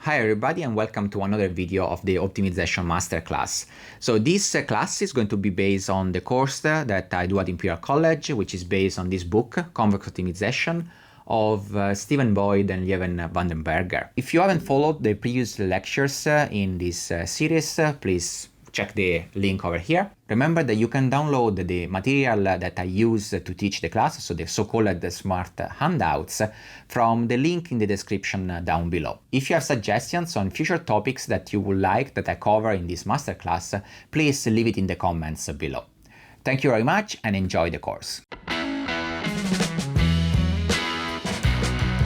Hi everybody and welcome to another video of the Optimization Masterclass. So this class is going to be based on the course that I do at Imperial College, which is based on this book, Convex Optimization, of Stephen Boyd and Lieven Vandenberger. If you haven't followed the previous lectures in this series, please check the link over here. Remember that you can download the material that I use to teach the class, so the so-called smart handouts, from the link in the description down below. If you have suggestions on future topics that you would like that I cover in this masterclass, please leave it in the comments below. Thank you very much and enjoy the course.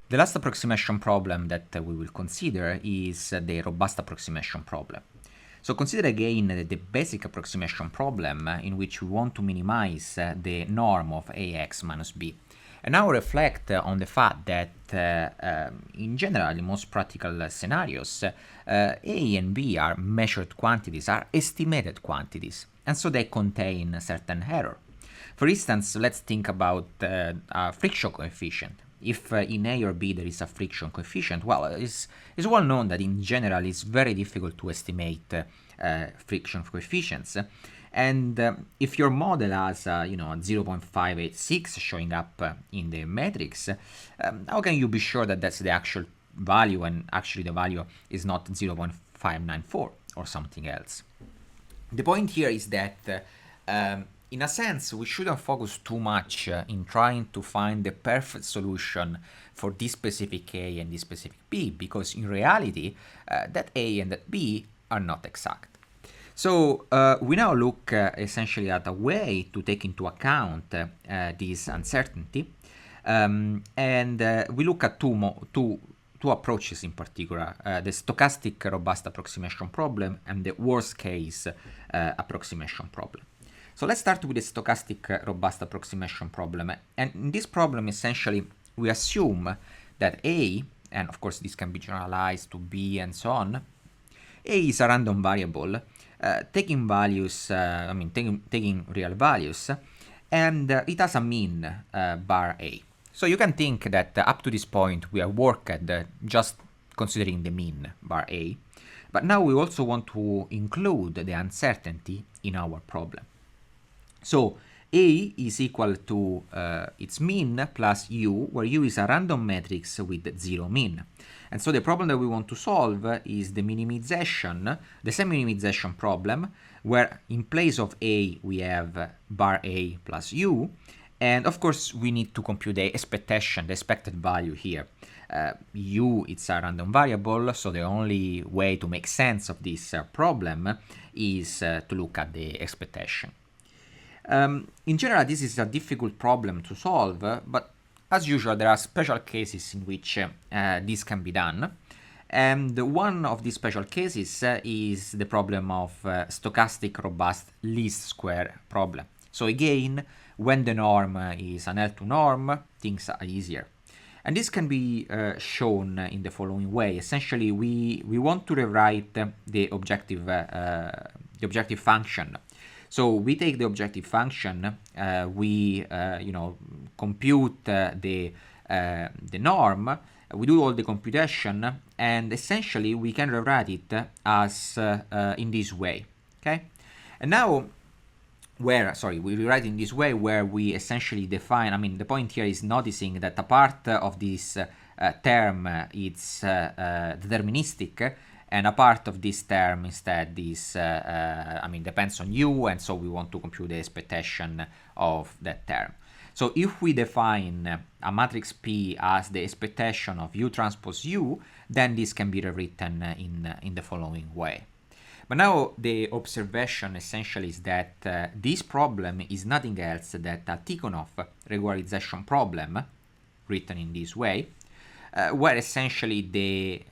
The last approximation problem that we will consider is the robust approximation problem. So consider again the basic approximation problem in which we want to minimize the norm of ax minus b. And now reflect on the fact that in general, in most practical scenarios, a and b are measured quantities, are estimated quantities, and so they contain certain error. For instance, let's think about a friction coefficient. If in A or B there is a friction coefficient, well, it's well known that in general it's very difficult to estimate friction coefficients. And if your model has a 0.586 showing up in the matrix, how can you be sure that that's the actual value and actually the value is not 0.594 or something else? The point here is that in a sense, we shouldn't focus too much in trying to find the perfect solution for this specific A and this specific B, because in reality, that A and that B are not exact. So we now look essentially at a way to take into account this uncertainty, and we look at two approaches in particular, the stochastic robust approximation problem and the worst case approximation problem. So let's start with the stochastic robust approximation problem. And in this problem, essentially, we assume that A, and of course this can be generalized to B and so on, A is a random variable, taking values, taking real values, and it has a mean bar A. So you can think that up to this point we have worked just considering the mean bar A, but now we also want to include the uncertainty in our problem. So A is equal to its mean plus U, where U is a random matrix with zero mean. And so the problem that we want to solve is the minimization, the semi-minimization problem, where in place of A we have bar A plus U, and of course we need to compute the expectation, the expected value here. U, it's a random variable, so the only way to make sense of this problem is to look at the expectation. In general, this is a difficult problem to solve, but as usual, there are special cases in which this can be done. And one of these special cases is the problem of stochastic robust least square problem. So again, when the norm is an L2 norm, things are easier. And this can be shown in the following way. Essentially, we want to rewrite the objective function. So we take the objective function, we compute the norm, we do all the computation, and essentially we can rewrite it as in this way. Okay, and now we rewrite in this way where we essentially define. The point here is noticing that a part of this term is deterministic. And a part of this term instead is, depends on U, and so we want to compute the expectation of that term. So if we define a matrix P as the expectation of U transpose U, then this can be rewritten in the following way. But now the observation essentially is that this problem is nothing else than a Tikhonov regularization problem written in this way. Where essentially the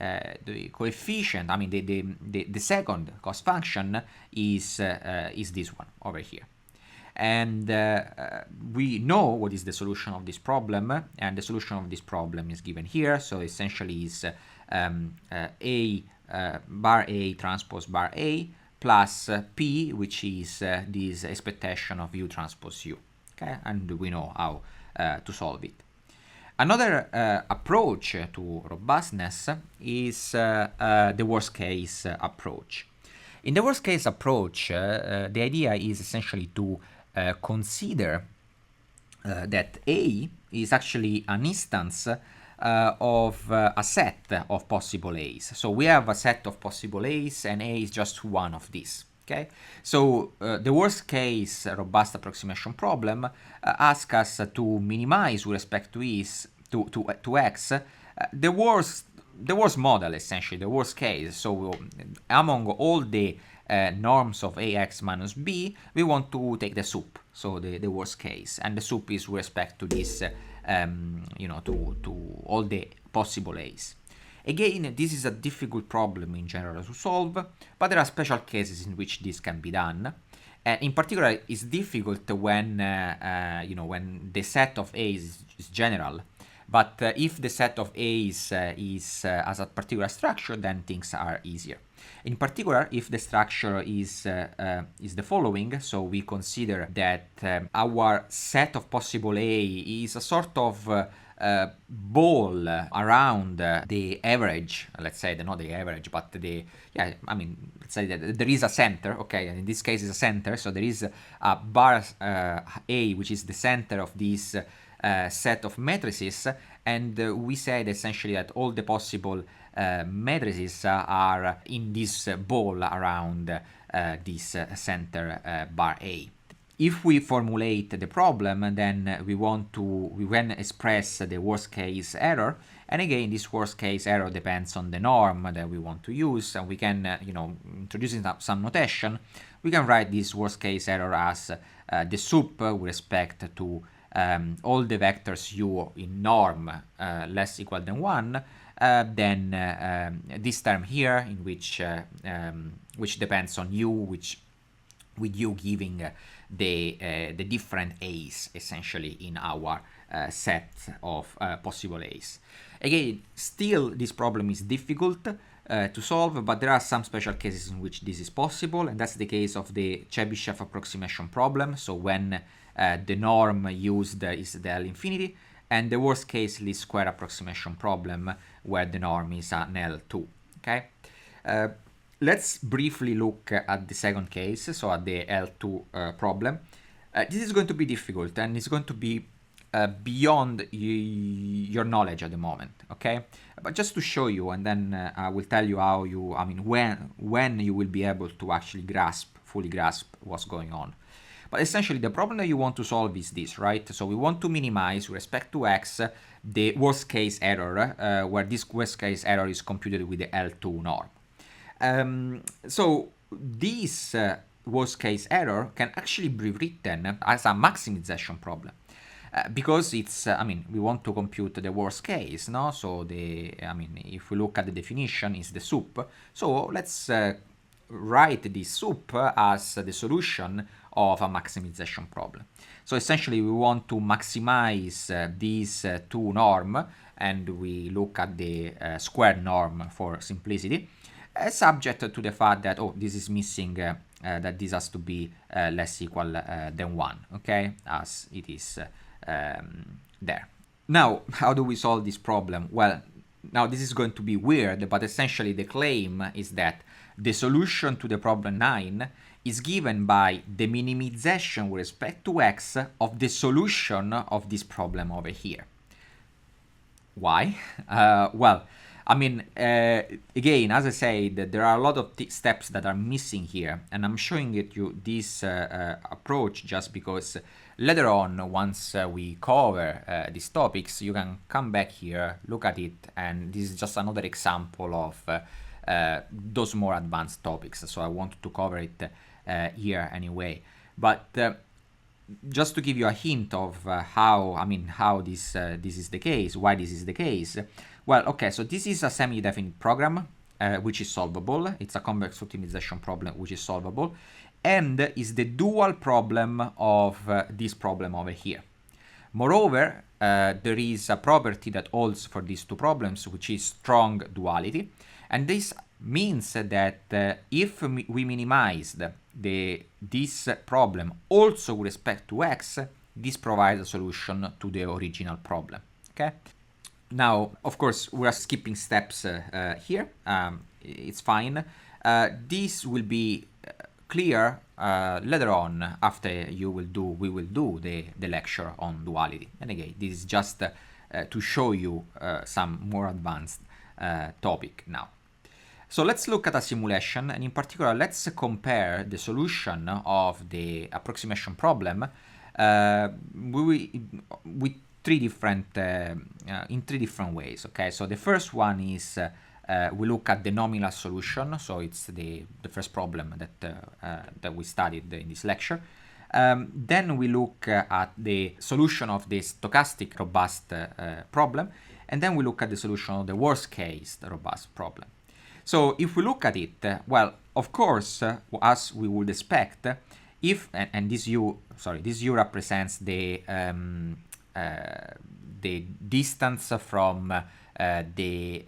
coefficient, the second cost function is this one over here. And we know what is the solution of this problem, and the solution of this problem is given here. So essentially is A bar A transpose bar A plus P, which is this expectation of U transpose U. Okay, and we know how to solve it. Another approach to robustness is the worst case approach. In the worst case approach, the idea is essentially to consider that A is actually an instance of a set of possible A's. So we have a set of possible A's, and A is just one of these. Okay, so the worst case robust approximation problem asks us to minimize with respect to to x the worst model, essentially the worst case. So among all the norms of ax minus b, we want to take the sup, so the worst case, and the sup is with respect to this to all the possible a's. Again, this is a difficult problem in general to solve, but there are special cases in which this can be done. And in particular, it's difficult when when the set of A's is general. But if the set of A's has a particular structure, then things are easier. In particular, if the structure is the following, so we consider that our set of possible A is a sort of ball around the average, let's say, not the average, but let's say that there is a center, okay, and in this case is a center, so there is a bar A, which is the center of this set of matrices, and we said essentially that all the possible matrices are in this ball around this center bar A. If we formulate the problem, then we can express the worst case error, and again this worst case error depends on the norm that we want to use, and we can introducing some notation, we can write this worst case error as the sup with respect to all the vectors u in norm less equal than 1, then this term here, in which depends on u, with u giving the different a's essentially in our set of possible a's. Again, still this problem is difficult to solve, but there are some special cases in which this is possible, and that's the case of the Chebyshev approximation problem. So when the norm used is the L infinity, and the worst case least square approximation problem where the norm is an L2. Okay. Let's briefly look at the second case, so at the L2 problem. This is going to be difficult, and it's going to be beyond your knowledge at the moment, okay? But just to show you, and then I will tell you how when you will be able to actually fully grasp what's going on. But essentially, the problem that you want to solve is this, right? So we want to minimize with respect to x the worst case error, where this worst case error is computed with the L2 norm. So this worst case error can actually be written as a maximization problem. Because it's, we want to compute the worst case, no? So if we look at the definition, it's the sup. So let's write this sup as the solution of a maximization problem. So essentially, we want to maximize these two norm, and we look at the squared norm for simplicity, subject to the fact that, this is missing, that this has to be less equal than 1, okay, as it is there. Now, how do we solve this problem? Well, now this is going to be weird, but essentially the claim is that the solution to the problem 9 is given by the minimization with respect to x of the solution of this problem over here. Why? Well, again, as I said, there are a lot of steps that are missing here, and I'm showing you this approach just because later on, once we cover these topics, you can come back here, look at it, and this is just another example of those more advanced topics. So I wanted to cover it here anyway. But just to give you a hint of how this is the case, why this is the case. Well, okay, so this is a semi-definite program which is solvable. It's a convex optimization problem which is solvable, and is the dual problem of this problem over here. Moreover, there is a property that holds for these two problems, which is strong duality, and this means that if we minimize this problem also with respect to x, this provides a solution to the original problem. Okay. Now, of course, we are skipping steps here. It's fine. This will be clear later on after we will do the lecture on duality. And again, this is just to show you some more advanced topic now. So let's look at a simulation, and in particular, let's compare the solution of the approximation problem with three different in three different ways. Okay, so the first one is we look at the nominal solution. So it's the first problem that we studied in this lecture. Then we look at the solution of the stochastic robust problem, and then we look at the solution of the worst case robust problem. So if we look at it, well, of course, as we would expect, if and this u represents the distance from the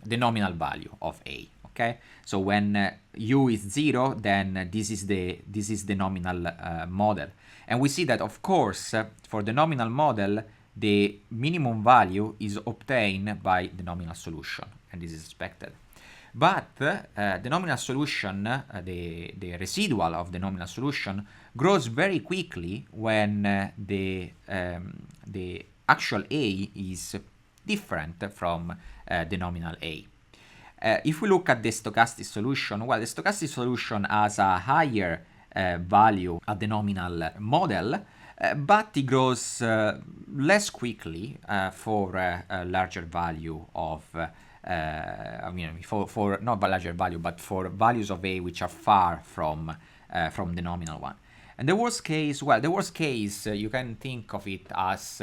nominal value of a. Okay, so when u is 0, then this is the nominal model, and we see that, of course, for the nominal model, the minimum value is obtained by the nominal solution, and this is expected. But the nominal solution, the residual of the nominal solution, grows very quickly when the actual a is different from the nominal a. If we look at the stochastic solution, well, the stochastic solution has a higher value at the nominal model, but it grows less quickly for a larger value of for not a larger value, but for values of a which are far from the nominal one. And the worst case, well, the worst case, you can think of it as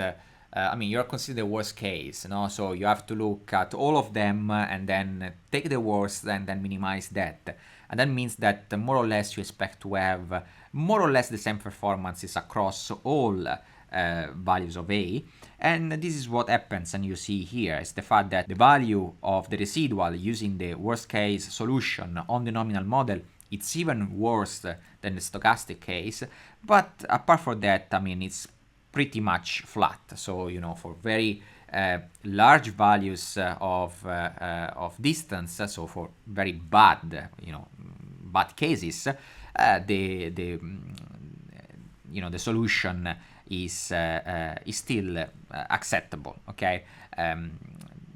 you're considering the worst case, no? So you have to look at all of them and then take the worst and then minimize that. And that means that more or less you expect to have more or less the same performances across all values of a. And this is what happens, and you see here is the fact that the value of the residual using the worst case solution on the nominal model, it's even worse than the stochastic case. But apart from that, it's pretty much flat. So, for very large values of distance, so for very bad, bad cases, the solution is still acceptable. Okay,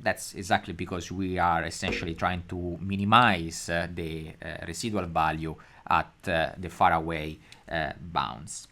that's exactly because we are essentially trying to minimize the residual value at the faraway bounds.